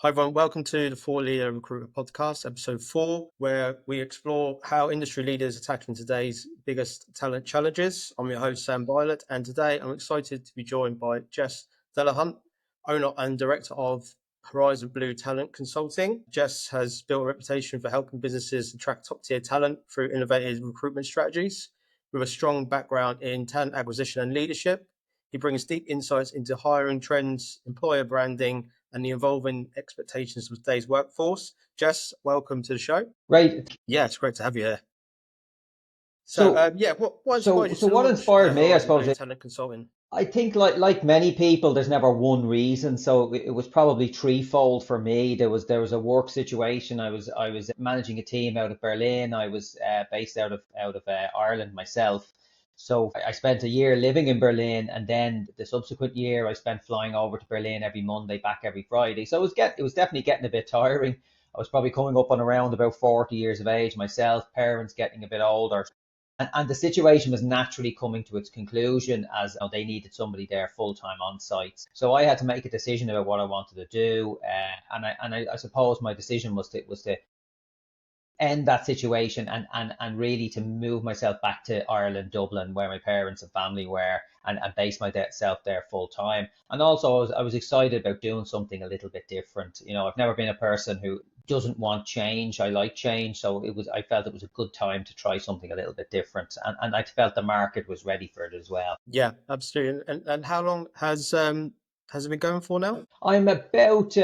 Hi everyone, welcome to the Four Leader Recruitment Podcast, episode 4, where we explore how industry leaders are tackling today's biggest talent challenges. I'm your host, Sam Violet, and today I'm excited to be joined by Jess Delahunt, owner and director of Horizon Blue Talent Consulting. Jess has built a reputation for helping businesses attract top-tier talent through innovative recruitment strategies. With a strong background in talent acquisition and leadership, he brings deep insights into hiring trends, employer branding, and the evolving expectations of today's workforce. Jess, welcome to the show. Right. Yeah, it's great to have you here. So, What inspired you to what launch inspired me, I Horizon suppose, Blue Talent Consulting? I think like many people, there's never one reason. So it was probably threefold for me. There was a work situation. I was managing a team out of Berlin. I was based out of Ireland myself. So I spent a year living in Berlin, and then the subsequent year I spent flying over to Berlin every Monday, back every Friday. So it was definitely getting a bit tiring. I was probably coming up on around about 40 years of age myself, parents getting a bit older. And the situation was naturally coming to its conclusion as they needed somebody there full time on site. So I had to make a decision about what I wanted to do, I suppose my decision was to end that situation and really to move myself back to Ireland, Dublin, where my parents and family were, and base myself there full time. And also I was excited about doing something a little bit different. I've never been a person who doesn't want change. I like change. So I felt it was a good time to try something a little bit different. And I felt the market was ready for it as well. Yeah, absolutely. And how long has it been going for now? I'm about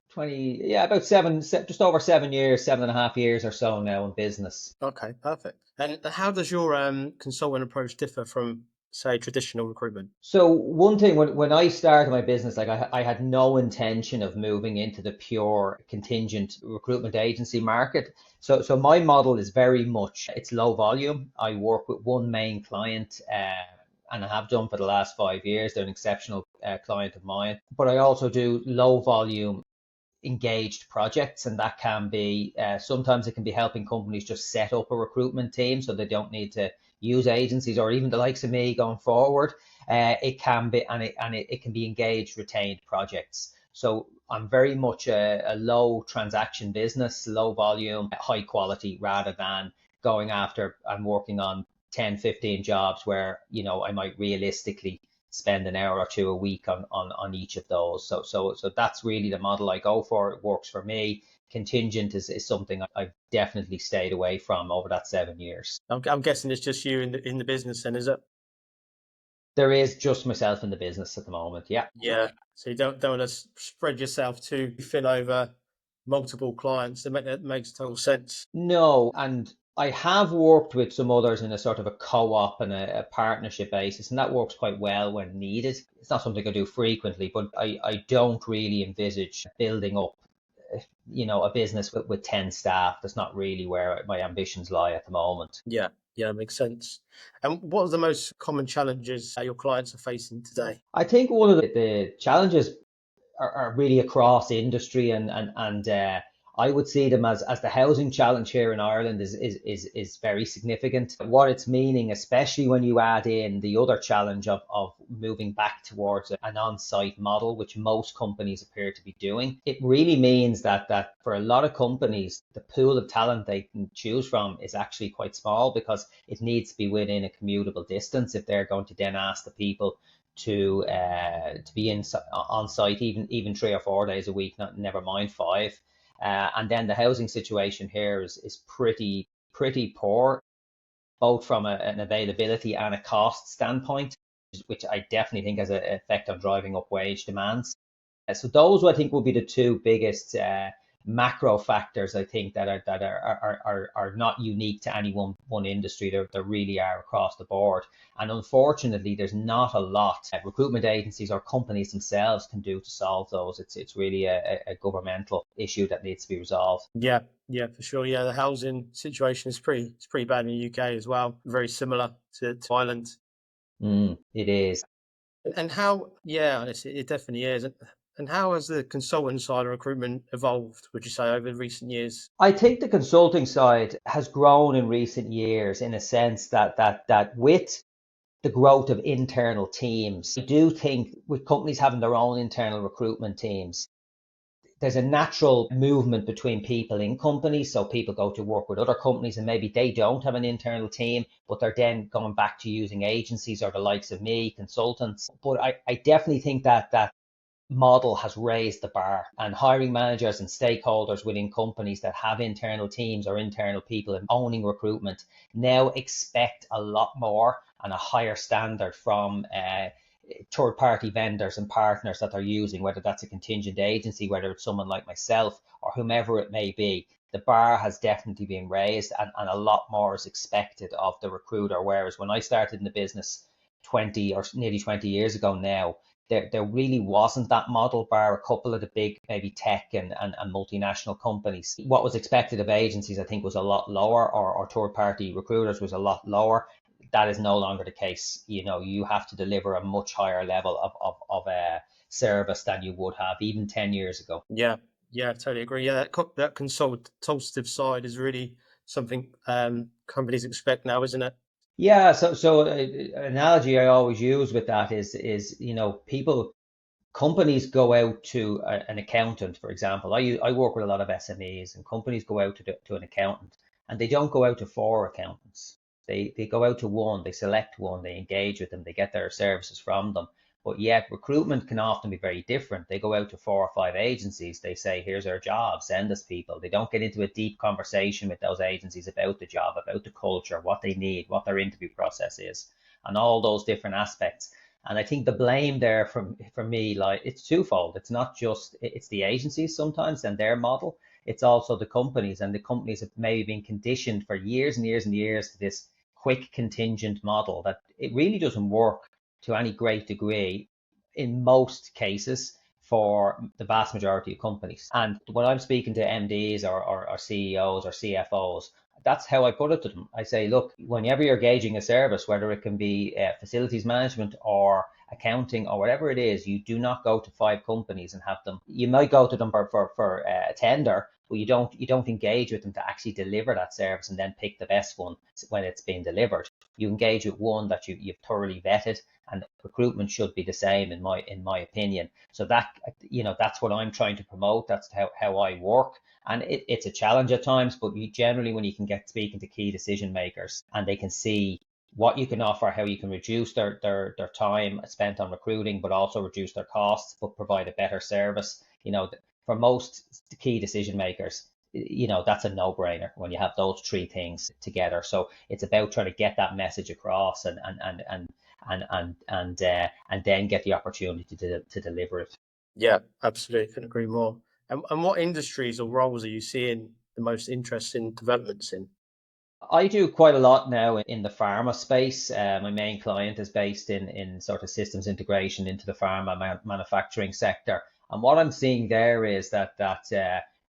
20, yeah, about just over 7 years, 7.5 years or so now in business. Okay, perfect. And how does your consulting approach differ from, say, traditional recruitment? So one thing when I started my business, like I had no intention of moving into the pure contingent recruitment agency market. So my model is very much, it's low volume. I work with one main client, and I have done for the last 5 years. They're an exceptional client of mine. But I also do low volume engaged projects, and that can be sometimes it can be helping companies just set up a recruitment team so they don't need to use agencies or even the likes of me going forward. It can be, it can be engaged retained projects. So I'm very much a low transaction business, low volume, high quality, rather than going after and working on 10, 15 jobs where I might realistically spend an hour or two a week on each of those. So that's really the model I go for. It works for me. Contingent is something I've definitely stayed away from over that 7 years. I'm guessing it's just you in the business, then, is it? There is just myself in the business at the moment. Yeah. Yeah. So you don't want to spread yourself too thin over multiple clients. That makes total sense. No, and I have worked with some others in a sort of a co-op and a partnership basis, and that works quite well when needed. It's not something I do frequently, but I don't really envisage building up a business with 10 staff. That's not really where my ambitions lie at the moment. Yeah, makes sense. And what are the most common challenges your clients are facing today? I think one of the challenges are really across industry, and I would see them as the housing challenge here in Ireland is very significant. What it's meaning, especially when you add in the other challenge of moving back towards an on-site model, which most companies appear to be doing, it really means that for a lot of companies, the pool of talent they can choose from is actually quite small because it needs to be within a commutable distance if they're going to then ask the people to be on site even 3 or 4 days a week, never mind 5. And then the housing situation here is pretty poor, both from an availability and a cost standpoint, which I definitely think has an effect on driving up wage demands. So those, I think, will be the two biggest macro factors, I think, that are not unique to any one industry. They really are across the board. And unfortunately, there's not a lot recruitment agencies or companies themselves can do to solve those. It's really a governmental issue that needs to be resolved. Yeah, for sure. Yeah, the housing situation is pretty bad in the UK as well. Very similar to Ireland. It is. And how? Yeah, it definitely is. And how has the consultant side of recruitment evolved, would you say, over recent years? I think the consulting side has grown in recent years in a sense that with the growth of internal teams, I do think with companies having their own internal recruitment teams, there's a natural movement between people in companies. So people go to work with other companies and maybe they don't have an internal team, but they're then going back to using agencies or the likes of me, consultants. But I definitely think that model has raised the bar, and hiring managers and stakeholders within companies that have internal teams or internal people and owning recruitment now expect a lot more and a higher standard from third party vendors and partners that they're using, whether that's a contingent agency, whether it's someone like myself or whomever it may be. The bar has definitely been raised, and a lot more is expected of the recruiter. Whereas when I started in the business 20 or nearly 20 years ago now, there really wasn't that model, bar a couple of the big maybe tech and multinational companies. What was expected of agencies, I think, was a lot lower, or third party recruiters was a lot lower. That is no longer the case. You have to deliver a much higher level of service than you would have even 10 years ago. Yeah, yeah, totally agree. Yeah, that consultative side is really something companies expect now, isn't it? Yeah, so an analogy I always use with that is people companies go out to an accountant, for example. I work with a lot of SMEs, and companies go out to an accountant, and they don't go out to four accountants. They go out to one, they select one, they engage with them, they get their services from them. But yet recruitment can often be very different. They go out to four or five agencies. They say, here's our job, send us people. They don't get into a deep conversation with those agencies about the job, about the culture, what they need, what their interview process is, and all those different aspects. And I think the blame there from me, like, it's twofold. It's not just it's the agencies sometimes and their model. It's also the companies, and the companies have maybe been conditioned for years and years and years to this quick contingent model that it really doesn't work to any great degree in most cases for the vast majority of companies. And when I'm speaking to MDs or CEOs or CFOs, that's how I put it to them. I say, look, whenever you're gauging a service, whether it can be facilities management or accounting or whatever it is, you do not go to five companies and have them. You might go to them for a tender, but you don't engage with them to actually deliver that service and then pick the best one when it's been delivered. You engage with one that you've thoroughly vetted, and recruitment should be the same in my opinion. So that's what I'm trying to promote. That's how I work. And it's a challenge at times, but generally, when you can get speaking to key decision makers and they can see what you can offer, how you can reduce their time spent on recruiting, but also reduce their costs, but provide a better service. For most key decision makers, that's a no-brainer when you have those three things together. So it's about trying to get that message across and then get the opportunity to deliver it. Yeah, absolutely. Couldn't agree more. And what industries or roles are you seeing the most interesting developments in? I do quite a lot now in the pharma space. My main client is based in sort of systems integration into the pharma manufacturing sector. And what I'm seeing there is that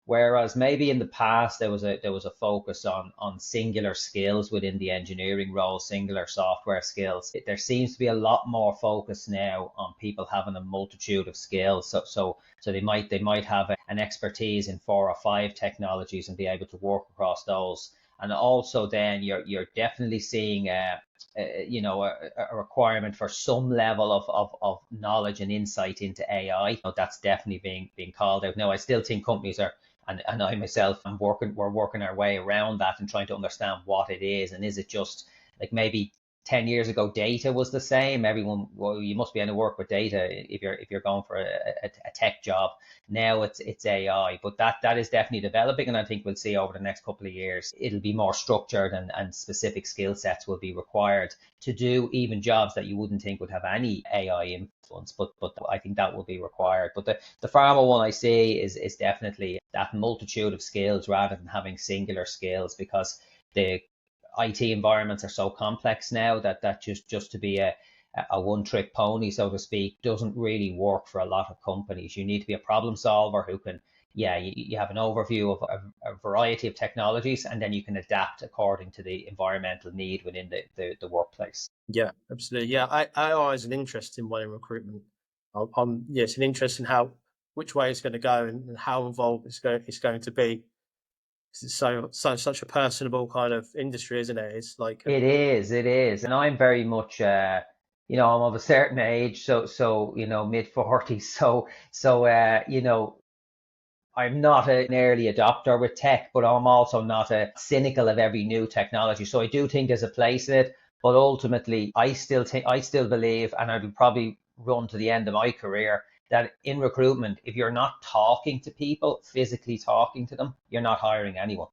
whereas maybe in the past there was a focus on singular skills within the engineering role, singular software skills, there seems to be a lot more focus now on people having a multitude of skills. So they might have an expertise in four or five technologies and be able to work across those. And also then you're definitely seeing a requirement for some level of knowledge and insight into AI. That's definitely being called out. Now, I still think companies are, and I myself we're working our way around that and trying to understand what it is, and is it just like maybe 10 years ago data was the same. Everyone, well, you must be able to work with data if you're going for a tech job. Now it's AI, but that is definitely developing, and I think we'll see over the next couple of years it'll be more structured, and specific skill sets will be required to do even jobs that you wouldn't think would have any AI influence. But I think that will be required. But the pharma one I see is definitely that multitude of skills rather than having singular skills, because the IT environments are so complex now that just to be a one trick pony, so to speak, doesn't really work for a lot of companies. You need to be a problem solver who can, yeah, you have an overview of a variety of technologies, and then you can adapt according to the environmental need within the workplace. Yeah, absolutely. Yeah, AI is an interesting one in recruitment. Yeah, it's an interesting how which way it's going to go and how involved it's going to be. 'Cause it's such a personable kind of industry, isn't it? It's like It is. And I'm very much, I'm of a certain age, so mid 40s. So, I'm not an early adopter with tech, but I'm also not a cynical of every new technology. So I do think there's a place in it, but ultimately I still believe, and I'll probably run to the end of my career, that in recruitment, if you're not talking to people, physically talking to them, you're not hiring anyone.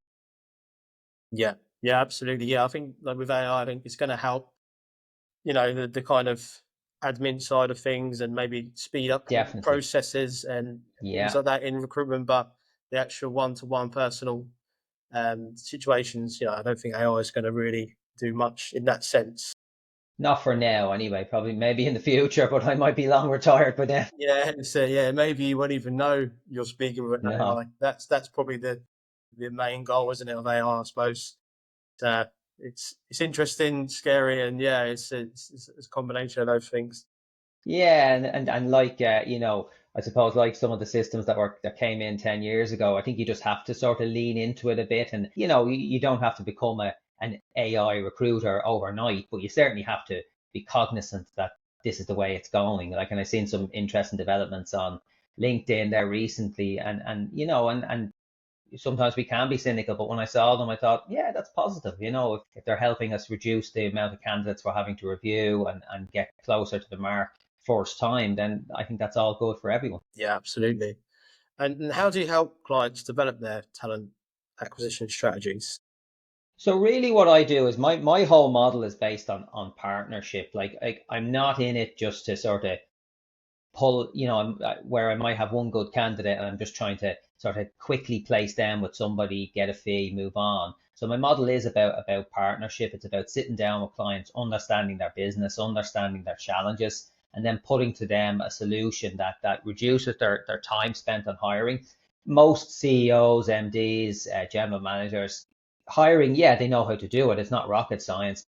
Yeah, yeah, absolutely. Yeah, I think like with AI, I think it's going to help, the kind of admin side of things and maybe speed up Definitely. processes and things Yeah. like that in recruitment. But the actual one-to-one personal situations, I don't think AI is going to really do much in that sense. Not for now, anyway. Probably maybe in the future, but I might be long retired by then. Yeah, so yeah, maybe you won't even know you're speaking with an No. AI. That's probably the main goal, isn't it, of AI, I suppose. Uh, it's interesting, scary, and yeah, it's a combination of those things. Yeah, and like I suppose like some of the systems that came in 10 years ago, I think you just have to sort of lean into it a bit, and you don't have to become an AI recruiter overnight, but you certainly have to be cognizant that this is the way it's going. Like, and I've seen some interesting developments on LinkedIn there recently, and sometimes we can be cynical, but when I saw them, I thought, yeah, that's positive. If they're helping us reduce the amount of candidates we're having to review and get closer to the mark first time, then I think that's all good for everyone. Yeah, absolutely. And how do you help clients develop their talent acquisition strategies? So really what I do is my whole model is based on partnership. Like I'm not in it just to sort of pull, where I might have one good candidate and I'm just trying to sort of quickly place them with somebody, get a fee, move on. So my model is about partnership. It's about sitting down with clients, understanding their business, understanding their challenges, and then putting to them a solution that reduces their time spent on hiring. Most CEOs, MDs, general managers, hiring, yeah, they know how to do it. It's not rocket science.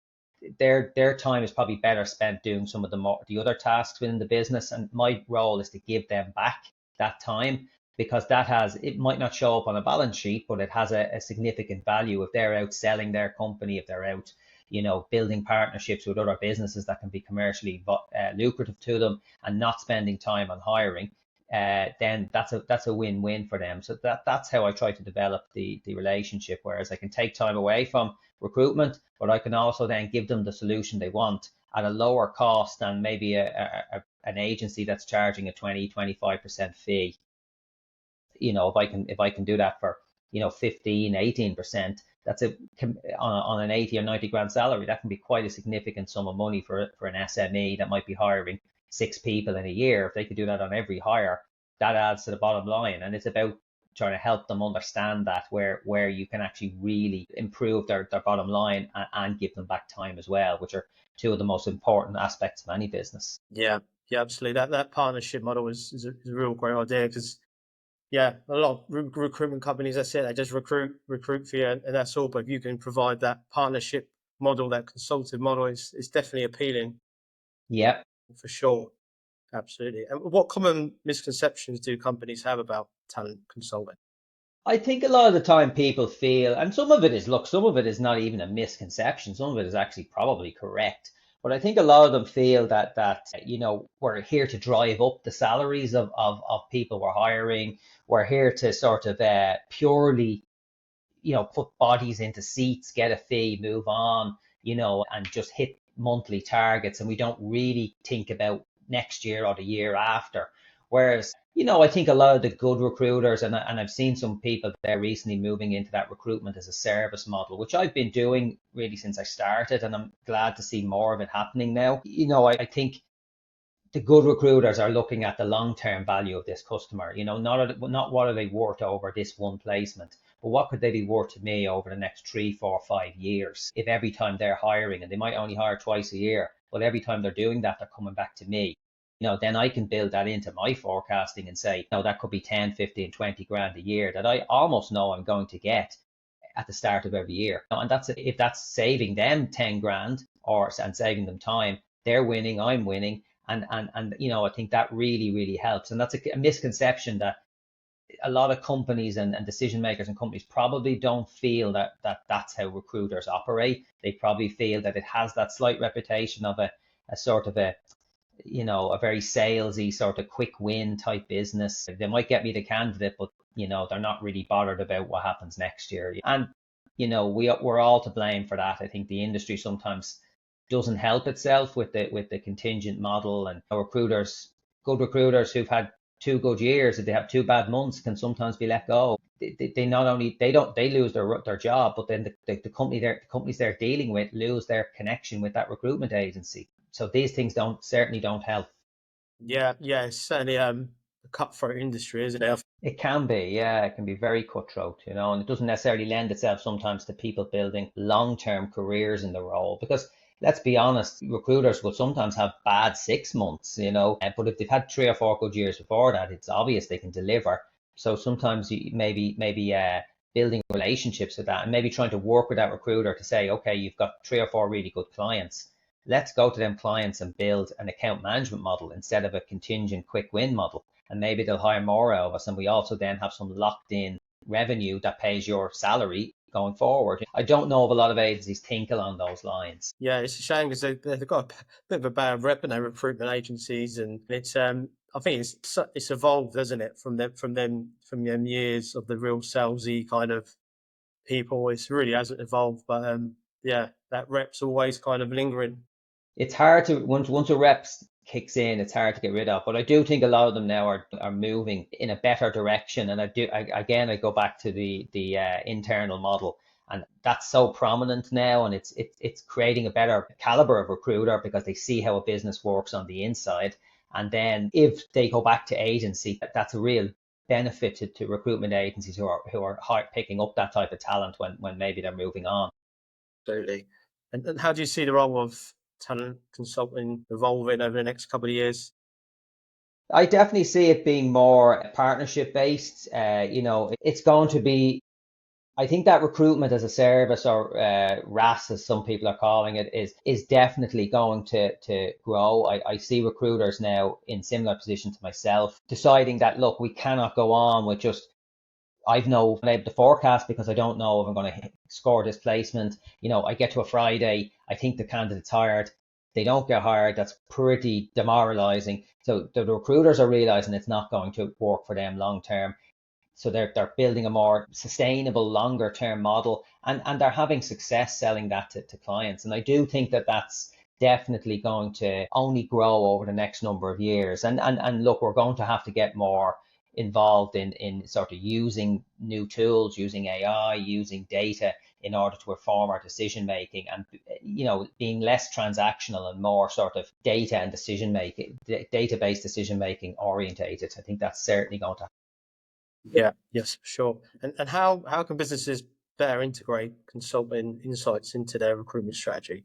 Their time is probably better spent doing some of the other tasks within the business, and my role is to give them back that time, because it might not show up on a balance sheet, but it has a significant value if they're out selling their company, if they're out building partnerships with other businesses that can be commercially lucrative to them, and not spending time on hiring. Then that's a win-win for them. So that's how I try to develop the relationship. Whereas I can take time away from recruitment, but I can also then give them the solution they want at a lower cost than maybe an agency that's charging a 20-25% fee. If I can do that for 15-18%, that's on an 80 or 90 grand salary. That can be quite a significant sum of money for an SME that might be hiring 6 people in a year. If they could do that on every hire, that adds to the bottom line. And it's about trying to help them understand that, where you can actually really improve their bottom line, and give them back time as well, which are two of the most important aspects of any business. Yeah, yeah, absolutely. That partnership model is a real great idea because yeah, a lot of recruitment companies, that's it. They just recruit for you, and that's all. But if you can provide that partnership model, that consultative model, is definitely appealing Yeah. for sure. Absolutely. And what common misconceptions do companies have about talent consulting? I think a lot of the time people feel, and some of it is not even a misconception. Some of it is actually probably correct. But I think a lot of them feel that we're here to drive up the salaries of people we're hiring. We're here to sort of purely, put bodies into seats, get a fee, move on, and just hit monthly targets. And we don't really think about next year or the year after. Whereas, I think a lot of the good recruiters, and I've seen some people there recently moving into that recruitment as a service model, which I've been doing really since I started. And I'm glad to see more of it happening now. I think the good recruiters are looking at the long-term value of this customer. Not what are they worth over this one placement, but what could they be worth to me over the next 3, 4, 5 years? If every time they're hiring, and they might only hire twice a year, but every time they're doing that, they're coming back to me. Then I can build that into my forecasting and say, no, that could be 10, 15, 20 grand a year that I almost know I'm going to get at the start of every year. And if that's saving them 10 grand and saving them time, they're winning, I'm winning. And I think that really, really helps. And that's a misconception that a lot of companies and decision makers and companies probably don't feel that's how recruiters operate. They probably feel that it has that slight reputation of a sort of a very salesy sort of quick win type business. They might get me the candidate, but They're not really bothered about what happens next year. And we're all to blame for that. I think the industry sometimes doesn't help itself with the contingent model, and good recruiters who've had 2 good years, if they have 2 bad months, can sometimes be let go. They not only they lose their job, but then the companies they're dealing with lose their connection with that recruitment agency. So these things certainly don't help. Yeah, yeah, it's certainly a cutthroat industry, isn't it? It can be, yeah, it can be very cutthroat, and it doesn't necessarily lend itself sometimes to people building long-term careers in the role. Because let's be honest, recruiters will sometimes have bad 6 months, but if they've had 3 or 4 good years before that, it's obvious they can deliver. So sometimes you maybe building relationships with that, and maybe trying to work with that recruiter to say, okay, you've got 3 or 4 really good clients. Let's go to them clients and build an account management model instead of a contingent quick win model, and maybe they'll hire more out of us. And we also then have some locked in revenue that pays your salary going forward. I don't know if a lot of agencies think along those lines. Yeah, it's a shame because they've got a bit of a bad rep in their recruitment agencies, and it's I think it's evolved, hasn't it, from them years of the real salesy kind of people. It's really hasn't evolved, but yeah, that rep's always kind of lingering. It's hard to once a reps kicks in, it's hard to get rid of. But I do think a lot of them now are moving in a better direction. And I go back to the internal model, and that's so prominent now, and it's creating a better caliber of recruiter because they see how a business works on the inside. And then if they go back to agency, that's a real benefit to recruitment agencies who are picking up that type of talent when maybe they're moving on. Absolutely. And how do you see the role of talent consulting evolving over the next couple of years? I definitely see it being more partnership based. It's going to be, I think that recruitment as a service, or RAS as some people are calling it, is definitely going to grow. I see recruiters now in similar position to myself deciding that, look, we cannot go on with just, I've no been able to forecast because I don't know if I'm going to score this placement. I get to a Friday, I think the candidate's hired, they don't get hired. That's pretty demoralizing. So the recruiters are realizing it's not going to work for them long term. So they're building a more sustainable, longer term model, and they're having success selling that to clients. And I do think that that's definitely going to only grow over the next number of years. And look, we're going to have to get more involved in sort of using new tools, using AI, using data in order to inform our decision making, and being less transactional and more sort of data and decision making, database decision making orientated. I think that's certainly going to. Yeah, yes, for sure. And how can businesses better integrate consulting insights into their recruitment strategy?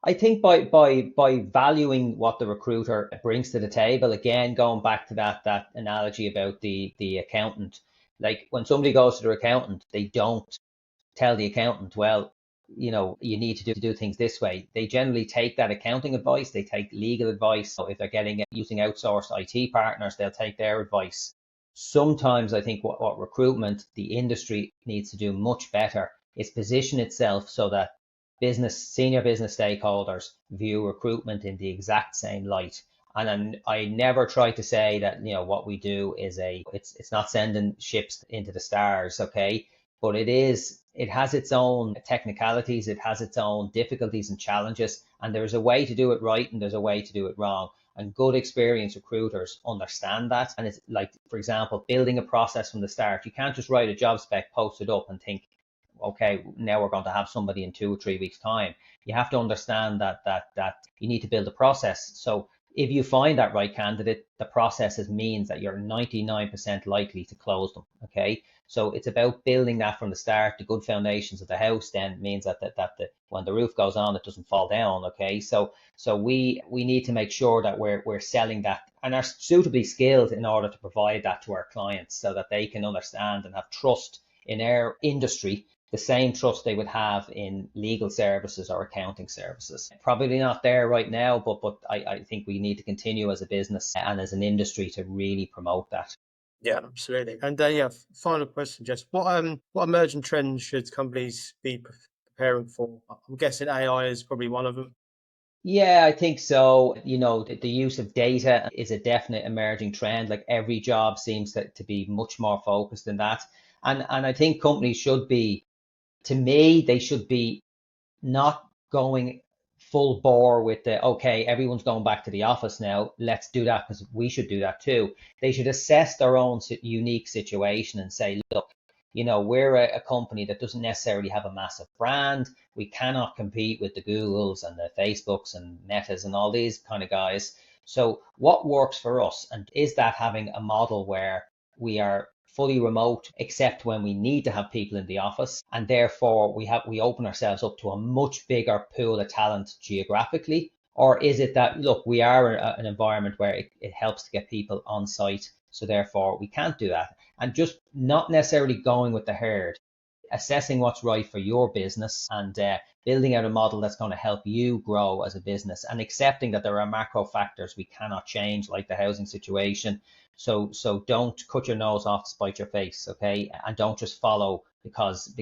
I think by valuing what the recruiter brings to the table, again going back to that analogy about the accountant. Like when somebody goes to their accountant, they don't tell the accountant, well, you need to do things this way. They generally take that accounting advice, they take legal advice. So if they're using outsourced IT partners, they'll take their advice. Sometimes I think what recruitment, the industry needs to do much better is position itself so that senior business stakeholders view recruitment in the exact same light. And I never try to say that what we do is it's not sending ships into the stars, okay? But it has its own technicalities, it has its own difficulties and challenges, and there's a way to do it right and there's a way to do it wrong. And good experienced recruiters understand that. And it's like, for example, building a process from the start. You can't just write a job spec, post it up, and think, okay, now we're going to have somebody in 2 or 3 weeks' time. You have to understand that you need to build a process. So if you find that right candidate, the process means that you're 99% likely to close them. Okay, so it's about building that from the start. The good foundations of the house then means that when the roof goes on, it doesn't fall down. Okay, so we need to make sure that we're selling that and are suitably skilled in order to provide that to our clients so that they can understand and have trust in our industry, the same trust they would have in legal services or accounting services. Probably not there right now, but I think we need to continue as a business and as an industry to really promote that. Yeah, absolutely. And yeah, final question, Jess. What emerging trends should companies be preparing for? I'm guessing AI is probably one of them. Yeah, I think so. The use of data is a definite emerging trend. Like every job seems to be much more focused in that. And I think companies should be, to me, they should be not going full bore with the, okay, everyone's going back to the office now. Let's do that because we should do that too. They should assess their own unique situation and say, look, we're a company that doesn't necessarily have a massive brand. We cannot compete with the Googles and the Facebooks and Metas and all these kind of guys. So what works for us? And is that having a model where we are fully remote except when we need to have people in the office, and therefore we open ourselves up to a much bigger pool of talent geographically? Or is it that, look, we are an environment where it helps to get people on site, so therefore we can't do that? And just not necessarily going with the herd, assessing what's right for your business, and building out a model that's going to help you grow as a business, and accepting that there are macro factors we cannot change, like the housing situation. So don't cut your nose off to spite your face, okay? And don't just follow because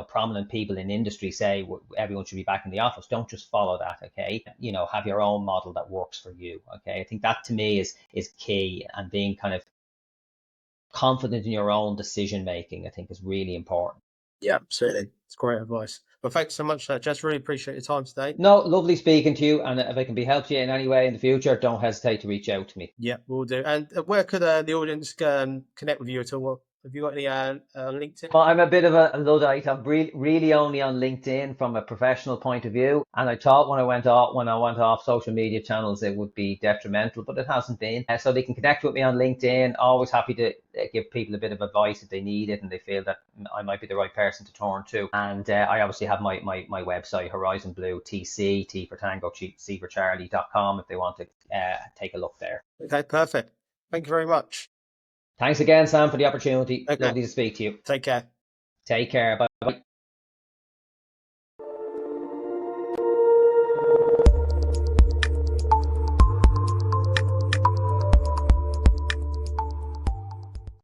prominent people in industry say everyone should be back in the office. Don't just follow that, okay? Have your own model that works for you, okay? I think that to me is key, and being kind of confident in your own decision making, I think, is really important. Yeah, absolutely. It's great advice. Well, thanks so much, Jess. Really appreciate your time today. No, lovely speaking to you. And if I can be helped you in any way in the future, don't hesitate to reach out to me. Yeah, we'll do. And where could the audience connect with you at all? Have you got any LinkedIn? Well, I'm a bit of a Luddite. I'm really only on LinkedIn from a professional point of view. And I thought when I went off social media channels, it would be detrimental, but it hasn't been. So they can connect with me on LinkedIn. Always happy to give people a bit of advice if they need it and they feel that I might be the right person to turn to. And I obviously have my website, Horizon Blue TC, T for Tango, C for Charlie.com, if they want to take a look there. Okay, perfect. Thank you very much. Thanks again, Sam, for the opportunity. Okay, Lovely to speak to you. take care. Take care. Bye.